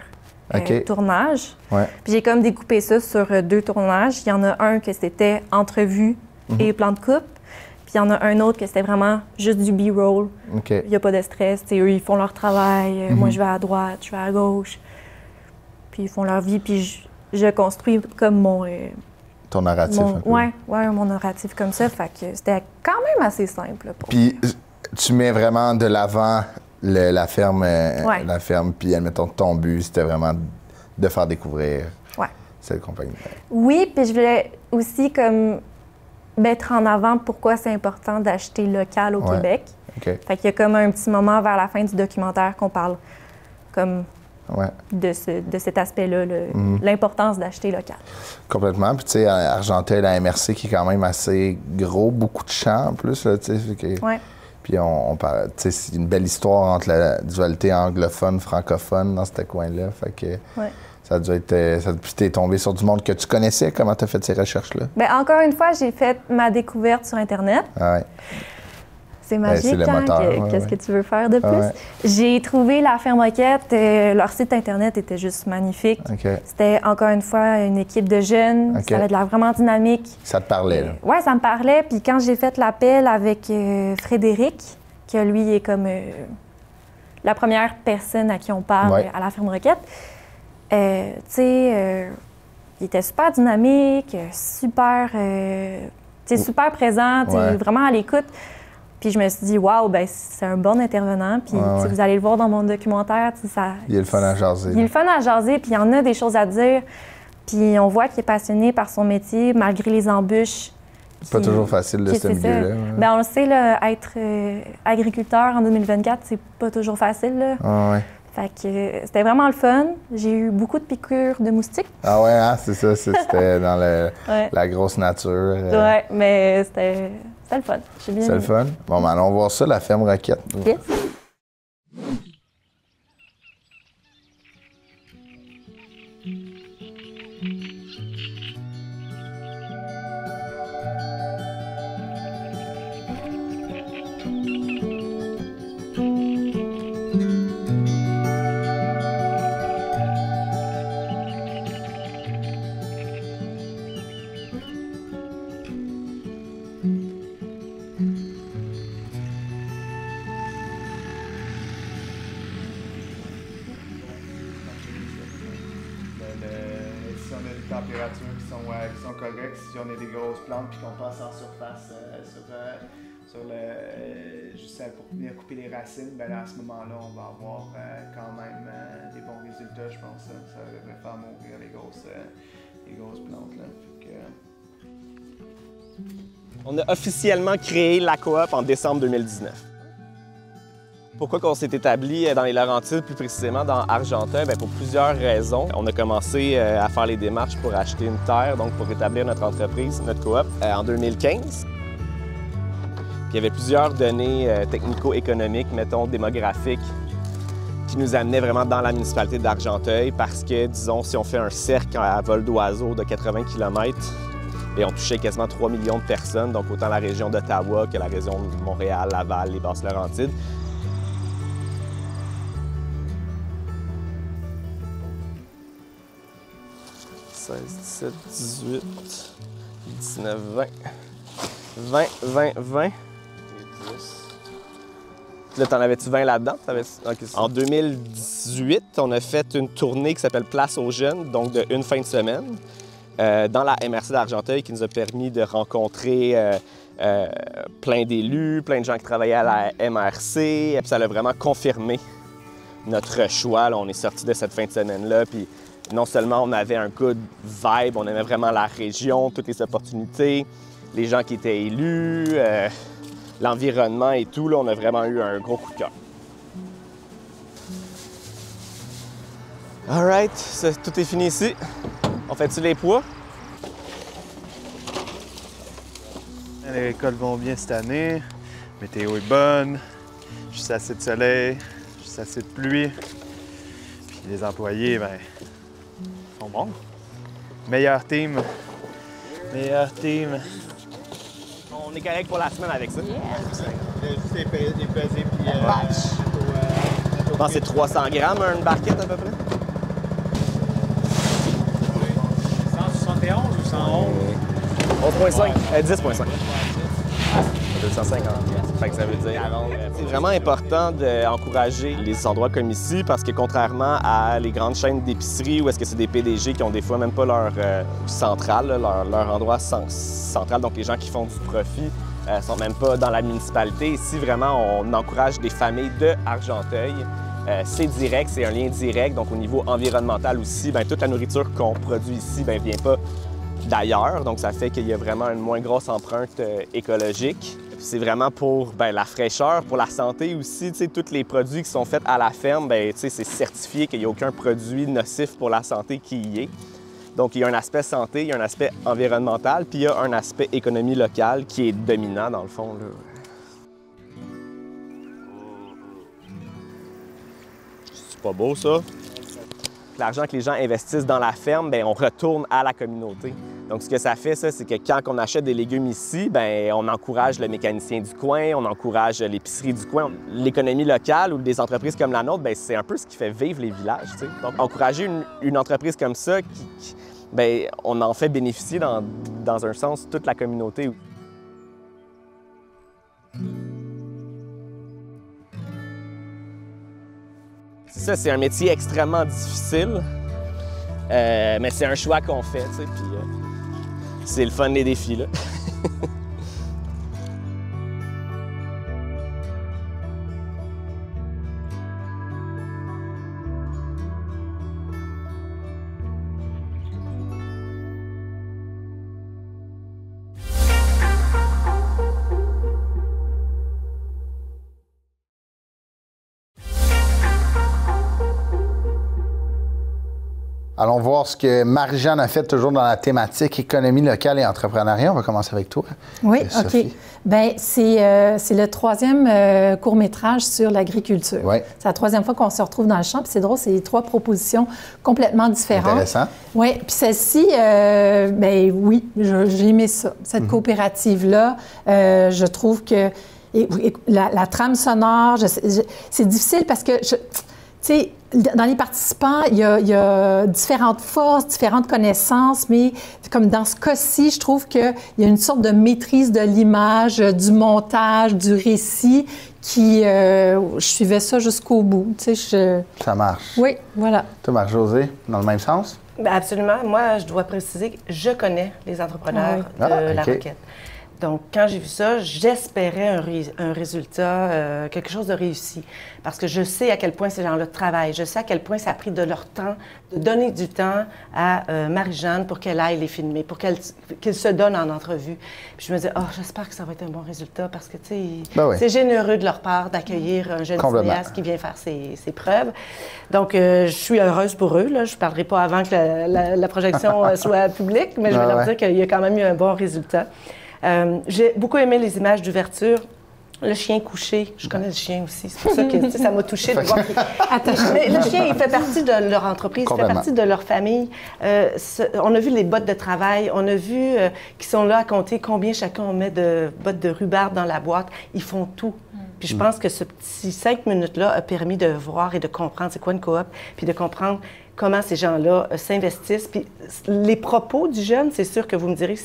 tournages. Puis j'ai comme découpé ça sur 2 tournages. Il y en a un que c'était entrevue et plan de coupe. Puis il y en a un autre que c'était vraiment juste du B-roll. Il n'y a pas de stress. Eux, ils font leur travail. Moi, je vais à droite, je vais à gauche. Puis ils font leur vie. Puis je construis comme mon... Ton narratif. Ouais, mon narratif comme ça. Fait que c'était quand même assez simple. Puis tu mets vraiment de l'avant la ferme, puis admettons ton but, c'était vraiment de faire découvrir cette compagnie. Oui, puis je voulais aussi comme mettre en avant pourquoi c'est important d'acheter local au Québec. Fait qu'il y a comme un petit moment vers la fin du documentaire qu'on parle comme de cet aspect-là, l'importance d'acheter local. Complètement. Puis tu sais, à Argenteuil, la MRC qui est quand même assez gros, beaucoup de champs en plus, là, tu sais. Puis on parle, tu sais, c'est une belle histoire entre la dualité anglophone, francophone dans ce coin-là. Fait que ça a dû être... Puis t'es tombé sur du monde que tu connaissais. Comment t'as fait ces recherches-là? Bien, encore une fois, j'ai fait ma découverte sur Internet. C'est magique, c'est le moteur. Qu'est-ce que tu veux faire de plus? J'ai trouvé la ferme Roquette. Leur site Internet était juste magnifique. C'était, encore une fois, une équipe de jeunes. Ça avait de l'air vraiment dynamique. Ça te parlait, là? Oui, ça me parlait. Puis quand j'ai fait l'appel avec Frédéric, que lui est comme la première personne à qui on parle à la ferme Roquette, tu sais, il était super dynamique, super présent, vraiment à l'écoute. Puis je me suis dit, waouh, ben c'est un bon intervenant. Puis vous allez le voir dans mon documentaire. Il est le fun à jaser. Il est le fun à jaser, puis il y en a des choses à dire. Puis on voit qu'il est passionné par son métier, malgré les embûches. C'est pas toujours facile de ce milieu-là. Ben on le sait, là, être agriculteur en 2024, c'est pas toujours facile. Là. Fait que c'était vraiment le fun. J'ai eu beaucoup de piqûres de moustiques. Ah ouais, hein, c'est ça. C'était dans la grosse nature. Oui, mais c'était le fun. C'est le fun? Bon, ben allons voir ça, la ferme Roquette. Yes. Températures qui sont correctes, si on a des grosses plantes puis qu'on passe en surface juste pour venir couper les racines, ben là, à ce moment-là, on va avoir quand même des bons résultats, je pense. Ça devrait faire mourir les grosses plantes. Là. On a officiellement créé la coop en décembre 2019. Pourquoi on s'est établi dans les Laurentides, plus précisément dans Argenteuil? Bien, pour plusieurs raisons. On a commencé à faire les démarches pour acheter une terre, donc pour établir notre entreprise, notre coop, en 2015. Puis il y avait plusieurs données technico-économiques, mettons, démographiques, qui nous amenaient vraiment dans la municipalité d'Argenteuil parce que, disons, si on fait un cercle à vol d'oiseau de 80 km, bien, on touchait quasiment 3 millions de personnes, donc autant la région d'Ottawa que la région de Montréal, Laval, les Basses-Laurentides. « 16, 17, 18, 19, 20, 20, 20, 20. Là, t'en avais-tu 20 là-dedans? Okay. En 2018, on a fait une tournée qui s'appelle Place aux jeunes, donc de une fin de semaine, dans la MRC d'Argenteuil, qui nous a permis de rencontrer plein d'élus, plein de gens qui travaillaient à la MRC. Puis ça a vraiment confirmé notre choix. Là, on est sorti de cette fin de semaine-là. Puis non seulement on avait un good vibe, on aimait vraiment la région, toutes les opportunités, les gens qui étaient élus, l'environnement et tout, là, on a vraiment eu un gros coup de cœur. All right, tout est fini ici. On fait-tu les poids? Les récoltes vont bien cette année, la météo est bonne. juste assez de soleil, juste assez de pluie. Puis les employés, ben, sont bons. Meilleur team. Meilleur team. On est correct pour la semaine avec ça. Juste les peser, puis... Je pense que c'est 300 grammes, une barquette à peu près. 171 ou 111? 11,5. 10,5. 250. Fait que ça veut dire. C'est vraiment important d'encourager les endroits comme ici parce que contrairement à les grandes chaînes d'épicerie où est-ce que c'est des PDG qui ont des fois même pas leur centrale, leur endroit central, donc les gens qui font du profit sont même pas dans la municipalité. Ici, vraiment, on encourage des familles de Argenteuil. C'est direct, c'est un lien direct, donc au niveau environnemental aussi, bien, toute la nourriture qu'on produit ici ne vient pas d'ailleurs, donc ça fait qu'il y a vraiment une moins grosse empreinte écologique. C'est vraiment pour la fraîcheur, pour la santé aussi. Tous les produits qui sont faits à la ferme, c'est certifié qu'il n'y a aucun produit nocif pour la santé qui y est. Donc il y a un aspect santé, il y a un aspect environnemental, puis il y a un aspect économie locale qui est dominant dans le fond. Là. C'est pas beau ça? L'argent que les gens investissent dans la ferme, on retourne à la communauté. Donc, ce que ça fait, ça, c'est que quand on achète des légumes ici, on encourage le mécanicien du coin, on encourage l'épicerie du coin. L'économie locale ou des entreprises comme la nôtre, c'est un peu ce qui fait vivre les villages. T'sais. Donc, encourager une entreprise comme ça, on en fait bénéficier dans un sens toute la communauté. Ça, c'est un métier extrêmement difficile, mais c'est un choix qu'on fait, tu sais, puis c'est le fun des défis, là. Allons voir ce que Marie-Jeanne a fait toujours dans la thématique économie locale et entrepreneuriat. On va commencer avec toi. Oui, OK. Bien, c'est le troisième court-métrage sur l'agriculture. Oui. C'est la troisième fois qu'on se retrouve dans le champ. Puis c'est drôle, c'est les trois propositions complètement différentes. Intéressant. Oui, puis celle-ci, bien oui, j'ai aimé ça. Cette coopérative-là, je trouve que la trame sonore, c'est difficile parce que, tu sais, dans les participants, il y a différentes forces, différentes connaissances, mais comme dans ce cas-ci, je trouve qu'il y a une sorte de maîtrise de l'image, du montage, du récit, qui... je suivais ça jusqu'au bout. Tu sais, Ça marche. Oui, voilà. Toi, Marie-Josée, dans le même sens? Bien, absolument. Moi, je dois préciser que je connais les entrepreneurs de La Roquette. Donc, quand j'ai vu ça, j'espérais un résultat, quelque chose de réussi. Parce que je sais à quel point ces gens-là travaillent. Je sais à quel point ça a pris de leur temps, de donner du temps à Marie-Jeanne pour qu'elle aille les filmer, pour qu'elle se donne en entrevue. Puis je me disais, j'espère que ça va être un bon résultat parce que, tu sais, c'est généreux de leur part d'accueillir un jeune cinéaste qui vient faire ses preuves. Donc, je suis heureuse pour eux. Là. Je ne parlerai pas avant que la projection soit publique, mais je vais leur dire qu'il y a quand même eu un bon résultat. J'ai beaucoup aimé les images d'ouverture. Le chien couché, je connais le chien aussi. C'est pour ça que ça m'a touchée de voir. Mais le chien, il fait partie de leur entreprise, il fait partie de leur famille. On a vu les bottes de travail, on a vu qu'ils sont là à compter combien chacun on met de bottes de rhubarbe dans la boîte. Ils font tout. Puis je pense que ce petit 5 minutes-là a permis de voir et de comprendre c'est quoi une coop, puis de comprendre comment ces gens-là s'investissent. Puis les propos du jeune, c'est sûr que vous me direz que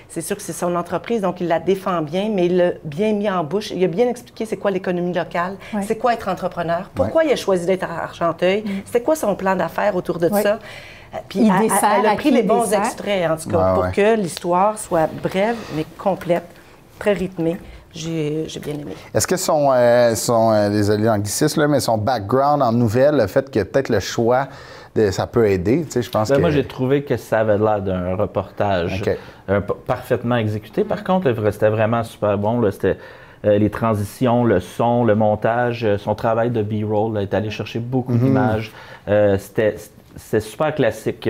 c'est sûr que c'est son entreprise, donc il la défend bien, mais il l'a bien mis en bouche. Il a bien expliqué c'est quoi l'économie locale, c'est quoi être entrepreneur, pourquoi il a choisi d'être à Argenteuil, c'est quoi son plan d'affaires autour de ça. Puis elle a pris les bons extraits, en tout cas, pour que l'histoire soit brève, mais complète, très rythmée. J'ai bien aimé. Est-ce que désolé l'anglicisme, mais son background en nouvelles, le fait que peut-être le choix, ça peut aider, tu sais, je pense que... Moi, j'ai trouvé que ça avait l'air d'un reportage parfaitement exécuté. Par contre, c'était vraiment super bon. C'était les transitions, le son, le montage, son travail de B-roll, est allé chercher beaucoup d'images. c'est super classique,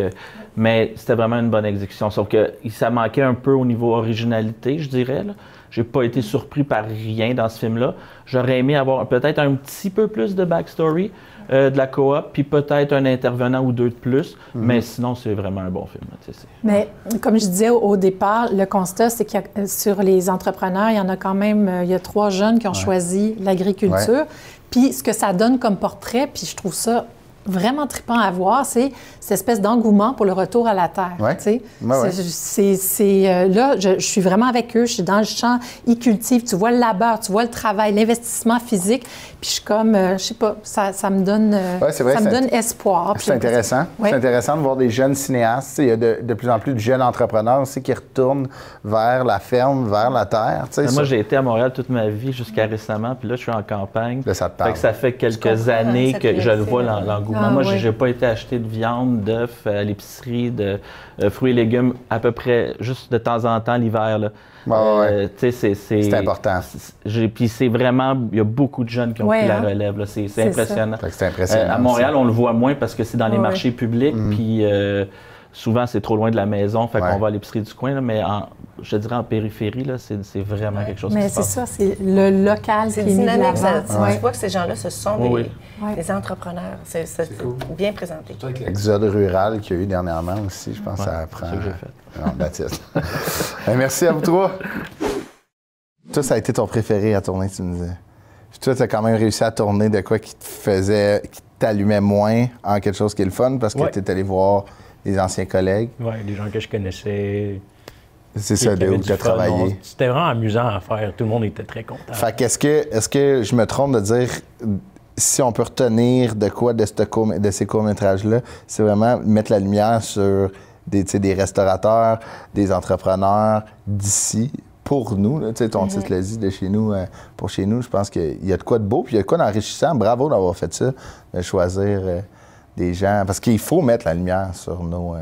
mais c'était vraiment une bonne exécution. Sauf que ça manquait un peu au niveau originalité, je dirais. J'ai pas été surpris par rien dans ce film-là. J'aurais aimé avoir peut-être un petit peu plus de backstory de la coop, puis peut-être un intervenant ou deux de plus, mais sinon, c'est vraiment un bon film. Mais comme je disais au départ, le constat, c'est que sur les entrepreneurs, il y en a quand même, il y a 3 jeunes qui ont choisi l'agriculture. Puis ce que ça donne comme portrait, puis je trouve ça vraiment trippant à voir, c'est cette espèce d'engouement pour le retour à la terre. Là, je suis vraiment avec eux, je suis dans le champ, ils cultivent, tu vois le labeur, tu vois le travail, l'investissement physique, puis je suis comme, je sais pas, ça me donne, ça me donne espoir. C'est intéressant. C'est intéressant de voir des jeunes cinéastes. Il y a de plus en plus de jeunes entrepreneurs aussi qui retournent vers la ferme, vers la terre. Moi, j'ai été à Montréal toute ma vie jusqu'à récemment, puis là, je suis en campagne. Là, ça te parle. Ça fait quelques années que je le vois, l'engouement. Moi, j'ai pas été acheter de viande, d'œufs à l'épicerie, de fruits et légumes à peu près juste de temps en temps l'hiver. C'est important. Puis c'est vraiment, il y a beaucoup de jeunes qui ont pris la relève. C'est impressionnant. C'est impressionnant. À Montréal, on le voit moins parce que c'est dans les marchés publics, puis souvent c'est trop loin de la maison, fait qu'on va à l'épicerie du coin, mais je dirais en périphérie, c'est vraiment quelque chose qui se passe. Mais c'est ça, c'est le local qui est mis de l'avant. Tu vois que ces gens-là, ce sont des entrepreneurs. C'est cool. Bien présenté. Avec l'exode rural qu'il y a eu dernièrement aussi, je pense que ça apprend. C'est ça que j'ai fait. Non, Baptiste. Merci à vous 3. Toi, ça a été ton préféré à tourner, tu me disais. Puis toi, tu as quand même réussi à tourner de quoi qui t'allumait moins en quelque chose qui est le fun parce que tu es allé voir les anciens collègues. Oui, des gens que je connaissais. C'est ça, de où tu as travaillé. C'était vraiment amusant à faire. Tout le monde était très content. Fait est-ce que je me trompe de dire, si on peut retenir de quoi de ces courts-métrages-là, c'est vraiment mettre la lumière sur des restaurateurs, des entrepreneurs d'ici, pour nous. Là, ton titre l'a dit, de chez nous, pour chez nous, je pense qu'il y a de quoi de beau, puis il y a de quoi d'enrichissant. Bravo d'avoir fait ça, de choisir des gens, parce qu'il faut mettre la lumière sur nos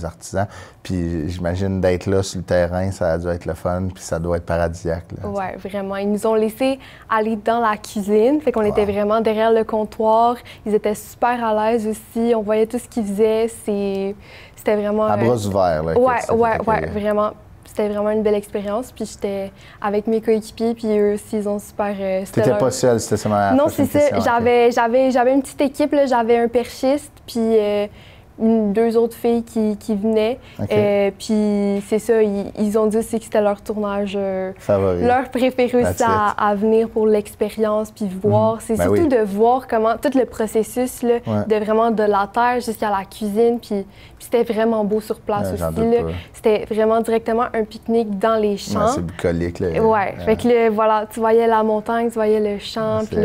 artisans. Puis j'imagine d'être là sur le terrain, ça a dû être le fun, puis ça doit être paradisiaque. Oui, vraiment. Ils nous ont laissé aller dans la cuisine, fait qu'on était vraiment derrière le comptoir. Ils étaient super à l'aise aussi, on voyait tout ce qu'ils faisaient. C'était vraiment... À bras ouverts, là. Oui, vraiment. C'était vraiment une belle expérience. Puis j'étais avec mes coéquipiers, puis eux aussi, ils ont super... T'étais pas seule, c'était seulement la Non, c'est ça. J'avais une petite équipe, j'avais un perchiste, puis 2 autres filles qui venaient. Puis c'est ça, ils ont dit aussi que c'était leur tournage favori. Leur préféré aussi à venir pour l'expérience, puis voir. C'est surtout de voir comment tout le processus là, de vraiment de la terre jusqu'à la cuisine. Puis c'était vraiment beau sur place aussi. C'était vraiment directement un pique-nique dans les champs. C'est bucolique. Là. Fait que là, voilà, tu voyais la montagne, tu voyais le champ, puis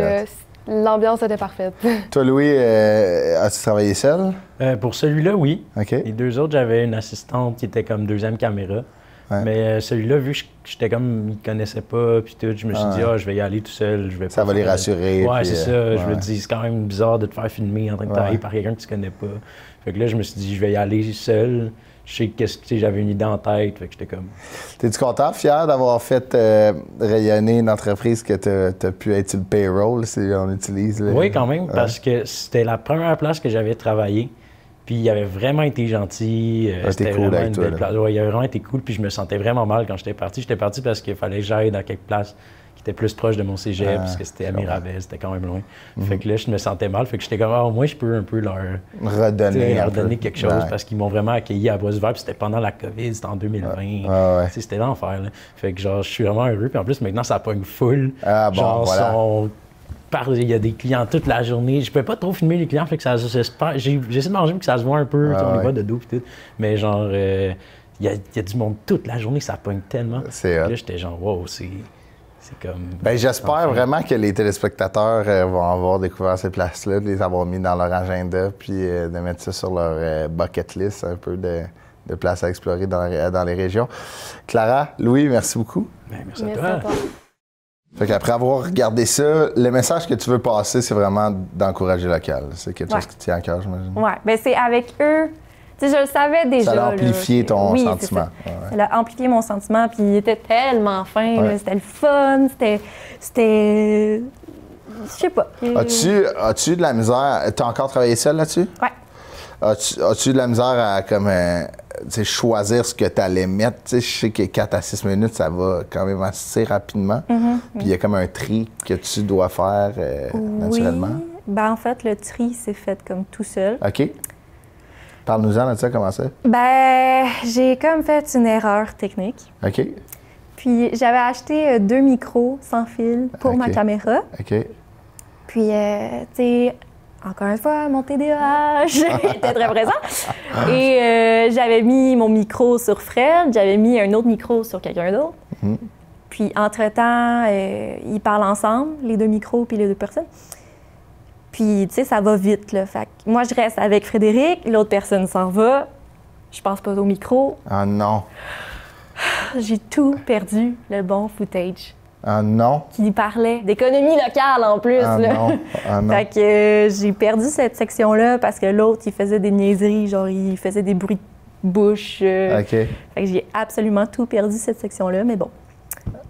l'ambiance était parfaite. Toi, Louis, as-tu travaillé seul? Pour celui-là, oui. Okay. Les 2 autres, j'avais une assistante qui était comme 2e caméra. Mais celui-là, vu que j'étais comme, il ne connaissait pas, puis tout, je me suis dit, je vais y aller tout seul. Ça va les rassurer. Ouais, c'est ça. Je me dis, c'est quand même bizarre de te faire filmer en train de travailler par quelqu'un que tu connais pas. Fait que là, je me suis dit, je vais y aller seul. Je sais que j'avais une idée en tête, fait que j'étais comme... T'es-tu content, fier d'avoir fait rayonner une entreprise que t'as pu être sur le payroll, si on utilise? Là. Oui, quand même, parce que c'était la première place que j'avais travaillé. Puis il avait vraiment été gentil. C'était cool avec toi. Il avait vraiment été cool, puis je me sentais vraiment mal quand j'étais parti. J'étais parti parce qu'il fallait que j'aille dans quelque place qui était plus proche de mon cégep, parce que c'était à Mirabel, c'était quand même loin. Fait que là, je me sentais mal. Fait que j'étais comme, au moins, je peux un peu leur redonner quelque chose, parce qu'ils m'ont vraiment accueilli à bras ouverts. Puis c'était pendant la COVID, c'était en 2020. C'était l'enfer. Fait que genre, je suis vraiment heureux. Puis en plus, maintenant, ça pogne full. Il y a des clients toute la journée. Je pouvais pas trop filmer les clients, fait que ça j'ai essayé de manger pour que ça se voit un peu, on y va de dos et tout. Mais genre, il y a du monde toute la journée, ça pogne tellement. Là, j'étais genre, wow, c'est comme... j'espère vraiment que les téléspectateurs vont avoir découvert ces places-là, de les avoir mis dans leur agenda, puis de mettre ça sur leur bucket list, un peu de places à explorer dans les régions. Clara, Louis, merci beaucoup. Merci à toi. Fait qu'après avoir regardé ça, le message que tu veux passer, c'est vraiment d'encourager local. C'est quelque chose qui tient à cœur, j'imagine. Oui, bien c'est avec eux. Tu sais, je le savais déjà. Ça a amplifié ton sentiment. Ça a amplifié mon sentiment, puis il était tellement fin. C'était le fun, c'était... Je sais pas. As-tu de la misère? T'as encore travaillé seul là-dessus? Oui. As-tu de la misère à comme, choisir ce que tu allais mettre? Je sais que 4 à 6 minutes, ça va quand même assez rapidement. Puis il y a comme un tri que tu dois faire naturellement. Ben, en fait, le tri, c'est fait comme tout seul. OK. Parle-nous-en de ça, comment ça? Ben, j'ai comme fait une erreur technique. OK. Puis j'avais acheté 2 micros sans fil pour ma caméra. OK. Puis, tu sais, encore une fois, mon TDAH était très présent. Et j'avais mis mon micro sur Fred, j'avais mis un autre micro sur quelqu'un d'autre. Puis, entre-temps, ils parlent ensemble, les 2 micros puis les 2 personnes. Puis, tu sais, ça va vite, là. Fait que moi, je reste avec Frédéric, l'autre personne s'en va. Je pense pas au micro. Ah non! J'ai tout perdu, le bon footage. Ah non! Qui parlait d'économie locale, en plus, ah là. Non. Ah non! Fait que j'ai perdu cette section-là parce que l'autre, il faisait des niaiseries, genre, il faisait des bruits de bouche. OK. Fait que j'ai absolument tout perdu, cette section-là, mais bon.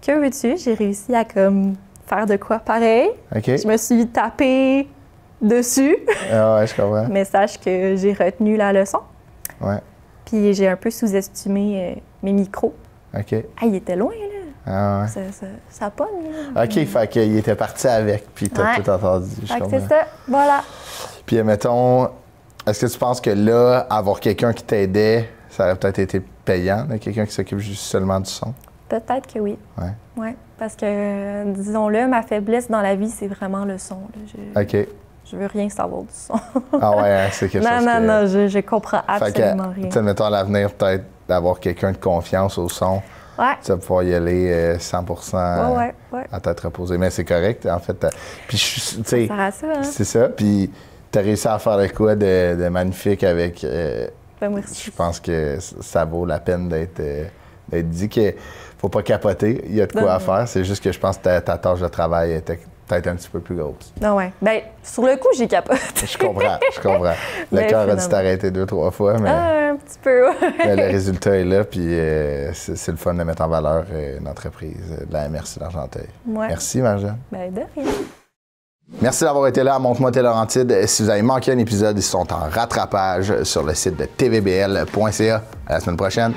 Que veux-tu? J'ai réussi à, comme, faire de quoi pareil. OK. Je me suis tapée dessus. Ah ouais, je comprends. Mais sache que j'ai retenu la leçon. Ouais. Puis j'ai un peu sous-estimé mes micros. OK. Ah, il était loin, là. Ah ouais. Ça pogne, là. OK, fait qu'il était parti avec, puis t'as tout entendu. Fait que c'est ça, voilà. Puis, mettons, est-ce que tu penses que là, avoir quelqu'un qui t'aidait, ça aurait peut-être été payant, là, quelqu'un qui s'occupe juste seulement du son? Peut-être que oui. Ouais. Ouais, parce que, disons-le, ma faiblesse dans la vie, c'est vraiment le son. Là. OK. Je veux rien savoir du son. Ah ouais, hein, c'est quelque chose Non, je comprends absolument rien. Tu sais, mettons, à l'avenir, peut-être d'avoir quelqu'un de confiance au son. Ouais. Tu vas pouvoir y aller 100% ouais. à tête reposée. Mais c'est correct, en fait. Puis, tu sais, hein? c'est ça. Puis, tu as réussi à faire de quoi de magnifique avec... Ben, merci. Je pense que ça vaut la peine d'être dit qu'il ne faut pas capoter. Il y a de quoi à faire. C'est juste que je pense que ta tâche de travail était peut-être un petit peu plus grosse. Non, ouais. Ben, sur le coup, j'ai capoté. Je comprends. Le cœur a dû t'arrêter 2-3 fois, mais... un petit peu, ouais. Mais le résultat est là, puis c'est le fun de mettre en valeur une entreprise de la MRC d'Argenteuil. Ouais. Merci, Marjane. Ben, de rien. Merci d'avoir été là à Montre-moi tes Laurentides. Si vous avez manqué un épisode, ils sont en rattrapage sur le site de tvbl.ca. À la semaine prochaine.